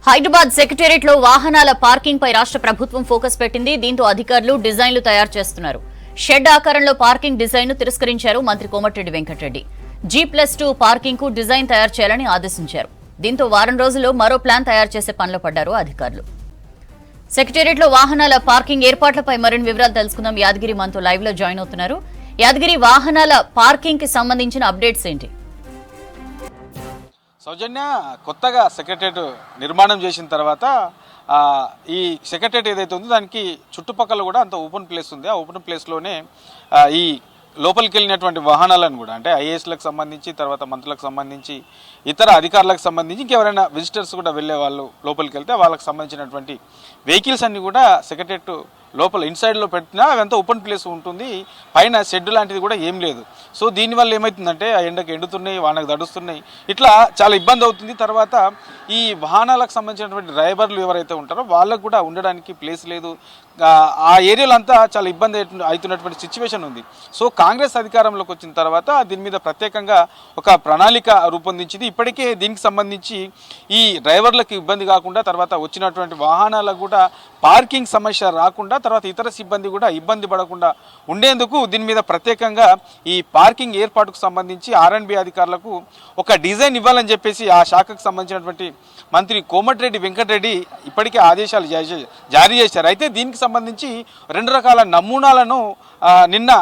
Hyderabad secretariat లో వాహనాల parking పై రాష్ట్ర ప్రభుత్వం ఫోకస్ పెట్టింది. దీంతో అధికారులు డిజైన్లు తయారు చేస్తున్నారు. షెడ్ ఆకారంలో పార్కింగ్ డిజైన్ ను తిరస్కరించారు మంత్రి కోమటిరెడ్డి వెంకటరెడ్డి. G+2 పార్కింగ్ కు డిజైన్ తయారు చేయాలని ఆదేశించారు. దీంతో వారం రోజుల్లో మరో ప్లాన్ తయారు చేసే పనిలో పడ్డారు అధికారులు. సెక్రటేరియట్ లో వాహనాల పార్కింగ్ ఏర్పాట్లపై మరిన్ని వివరాలు తెలుసుకుందాం. యాదగిరి మనతో లైవ్ లో జాయిన్ అవుతున్నారు. యాదగిరి, వాహనాల పార్కింగ్ కి సంబంధించిన అప్డేట్స్ ఏంటి? సౌజన్య, కొత్తగా సెక్రటరేట్ నిర్మాణం చేసిన తర్వాత ఈ సెక్రటరేట్ ఏదైతే ఉందో దానికి చుట్టుపక్కల కూడా అంత ఓపెన్ ప్లేస్ ఉంది. ఆ ఓపెన్ ప్లేస్లోనే ఈ లోపలికి వెళ్ళినటువంటి వాహనాలను కూడా, అంటే ఐఏఎస్లకు సంబంధించి, తర్వాత మంత్రులకు సంబంధించి, ఇతర అధికారులకు సంబంధించి, ఇంకెవరైనా విజిటర్స్ కూడా వెళ్ళే వాళ్ళు లోపలికి వెళ్తే వాళ్ళకి సంబంధించినటువంటి వెహికల్స్ అన్నీ కూడా సెక్రటరేట్ లోపల ఇన్సైడ్లో పెట్టినా అవంతా ఓపెన్ ప్లేస్ ఉంటుంది. పైన షెడ్ లాంటిది కూడా ఏం లేదు. సో దీనివల్ల ఏమవుతుందంటే ఆ ఎండకు ఎండుతున్నాయి, వానకు దడుస్తున్నాయి, ఇట్లా చాలా ఇబ్బంది అవుతుంది. తర్వాత ఈ వాహనాలకు సంబంధించినటువంటి డ్రైవర్లు ఎవరైతే ఉంటారో వాళ్ళకు కూడా ఉండడానికి ప్లేస్ లేదు. ఆ ఏరియాలో అంతా చాలా ఇబ్బంది అవుతున్నటువంటి సిచ్యువేషన్ ఉంది. సో కాంగ్రెస్ అధికారంలోకి వచ్చిన తర్వాత దీని మీద ప్రత్యేకంగా ఒక ప్రణాళిక రూపొందించింది. ఇప్పటికే దీనికి సంబంధించి ఈ డ్రైవర్లకు ఇబ్బంది కాకుండా, తర్వాత వచ్చినటువంటి వాహనాలకు కూడా పార్కింగ్ సమస్య రాకుండా, తర్వాత ఇతర సిబ్బంది కూడా ఇబ్బంది పడకుండా ఉండేందుకు దీని మీద ప్రత్యేకంగా ఈ పార్కింగ్ ఏర్పాటుకు సంబంధించి R&B అధికారులకు ఒక డిజైన్ ఇవ్వాలని చెప్పేసి ఆ శాఖకు సంబంధించినటువంటి మంత్రి కోమటిరెడ్డి వెంకటరెడ్డి ఇప్పటికే ఆదేశాలు జారీ చేశారు. అయితే దీనికి సంబంధించి 2 రకాల నమూనాలను నిన్న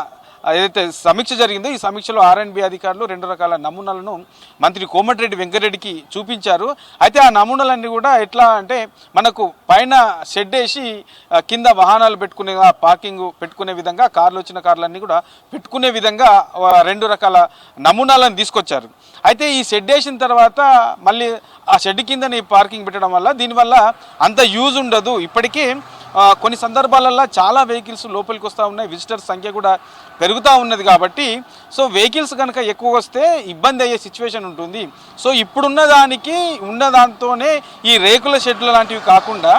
ఏదైతే సమీక్ష జరిగిందో ఈ సమీక్షలో R&B అధికారులు 2 రకాల నమూనాలను మంత్రి కోమటిరెడ్డి వెంకటరెడ్డికి చూపించారు. అయితే ఆ నమూనాలన్నీ కూడా ఎట్లా అంటే, మనకు పైన షెడ్ వేసి కింద వాహనాలు పెట్టుకునే పార్కింగ్ పెట్టుకునే విధంగా, కార్లు వచ్చిన కార్లన్నీ కూడా పెట్టుకునే విధంగా 2 రకాల నమూనాలను తీసుకొచ్చారు. అయితే ఈ షెడ్ వేసిన తర్వాత మళ్ళీ ఆ షెడ్ కిందని పార్కింగ్ పెట్టడం వల్ల దీనివల్ల అంత యూజ్ ఉండదు. ఇప్పటికీ కొన్ని సందర్భాలలో చాలా వెహికల్స్ లోపలికి వస్తూ ఉన్నాయి, విజిటర్స్ సంఖ్య కూడా పెరుగుతూ ఉన్నది. కాబట్టి సో వెహికల్స్ కనుక ఎక్కువ వస్తే ఇబ్బంది అయ్యే సిచ్యువేషన్ ఉంటుంది. సో ఇప్పుడున్న దానికి ఉన్న దాంతోనే ఈ రేకుల షెడ్లు లాంటివి కాకుండా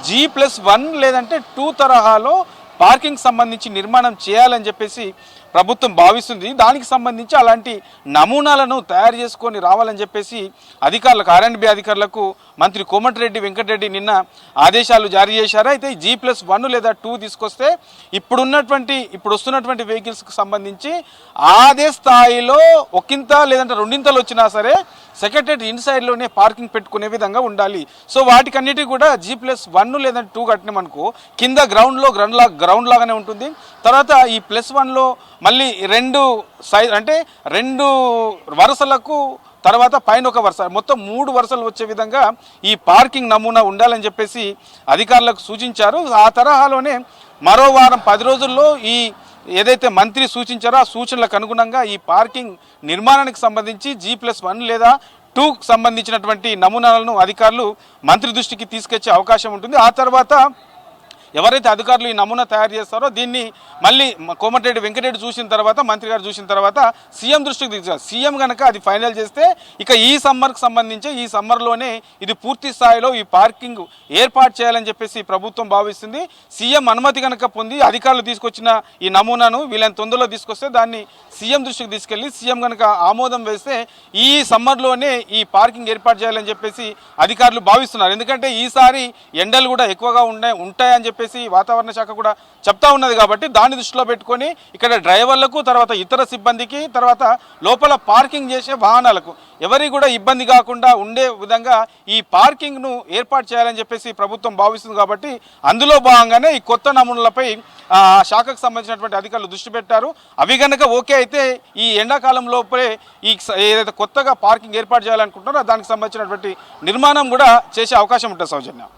G+1 లేదంటే 2 తరహాలో పార్కింగ్ సంబంధించి నిర్మాణం చేయాలని చెప్పేసి ప్రభుత్వం భావిస్తుంది. దానికి సంబంధించి అలాంటి నమూనాలను తయారు చేసుకొని రావాలని చెప్పేసి అధికారులకు, R&B అధికారులకు మంత్రి కోమటిరెడ్డి వెంకటరెడ్డి నిన్న ఆదేశాలు జారీ చేశారు. అయితే G+1 లేదా 2 తీసుకొస్తే ఇప్పుడు వస్తున్నటువంటి వెహికల్స్కి సంబంధించి అదే స్థాయిలో ఒకంత లేదంటే 2 వచ్చినా సరే సెక్రటరేట్ ఇన్సైడ్లోనే పార్కింగ్ పెట్టుకునే విధంగా ఉండాలి. సో వాటికన్నిటి కూడా G+1 లేదా 2 కట్టినామనుకో కింద గ్రౌండ్ లాగానే ఉంటుంది. తర్వాత ఈ +1లో మళ్ళీ 2 వరుసలకు, తర్వాత పైన ఒక వరుస, మొత్తం 3 వరుసలు వచ్చే విధంగా ఈ పార్కింగ్ నమూనా ఉండాలని చెప్పేసి అధికారులకు సూచించారు. ఆ తరహాలోనే మరో వారం 10 రోజుల్లో ఈ ఏదైతే మంత్రి సూచించారో ఆ సూచనలకు అనుగుణంగా ఈ పార్కింగ్ నిర్మాణానికి సంబంధించి G+1 లేదా 2కు సంబంధించినటువంటి నమూనాలను అధికారులు మంత్రి దృష్టికి తీసుకొచ్చే అవకాశం ఉంటుంది. ఆ తర్వాత ఎవరైతే అధికారులు ఈ నమూనా తయారు చేస్తారో దీన్ని మళ్ళీ కోమటిరెడ్డి వెంకటరెడ్డి చూసిన తర్వాత, మంత్రి గారు చూసిన తర్వాత సీఎం దృష్టికి తీసుకెళ్తారు. సీఎం కనుక అది ఫైనల్ చేస్తే ఇక ఈ సమ్మర్లోనే ఇది పూర్తి స్థాయిలో ఈ పార్కింగ్ ఏర్పాటు చేయాలని చెప్పేసి ప్రభుత్వం భావిస్తుంది. సీఎం అనుమతి కనుక పొంది అధికారులు తీసుకొచ్చిన ఈ నమూనాను వీళ్ళని తొందరలో తీసుకొస్తే దాన్ని సీఎం దృష్టికి తీసుకెళ్లి సీఎం కనుక ఆమోదం వేస్తే ఈ సమ్మర్లోనే ఈ పార్కింగ్ ఏర్పాటు చేయాలని చెప్పేసి అధికారులు భావిస్తున్నారు. ఎందుకంటే ఈసారి ఎండలు కూడా ఎక్కువగా ఉంటాయని చెప్పేసి వాతావరణ శాఖ కూడా చెప్తా ఉన్నది. కాబట్టి దాన్ని దృష్టిలో పెట్టుకొని ఇక్కడ డ్రైవర్లకు, తర్వాత ఇతర సిబ్బందికి, తర్వాత లోపల పార్కింగ్ చేసే వాహనాలకు ఎవరికి కూడా ఇబ్బంది కాకుండా ఉండే విధంగా ఈ పార్కింగ్ను ఏర్పాటు చేయాలని చెప్పేసి ప్రభుత్వం భావిస్తుంది. కాబట్టి అందులో భాగంగానే ఈ కొత్త నమూనాలపై శాఖకు సంబంధించినటువంటి అధికారులు దృష్టి పెట్టారు. అవి కనుక ఓకే అయితే ఈ ఎండాకాలం లోపలే ఈ ఏదైతే కొత్తగా పార్కింగ్ ఏర్పాటు చేయాలనుకుంటున్నారో దానికి సంబంధించినటువంటి నిర్మాణం కూడా చేసే అవకాశం ఉంటుంది. సౌజన్య.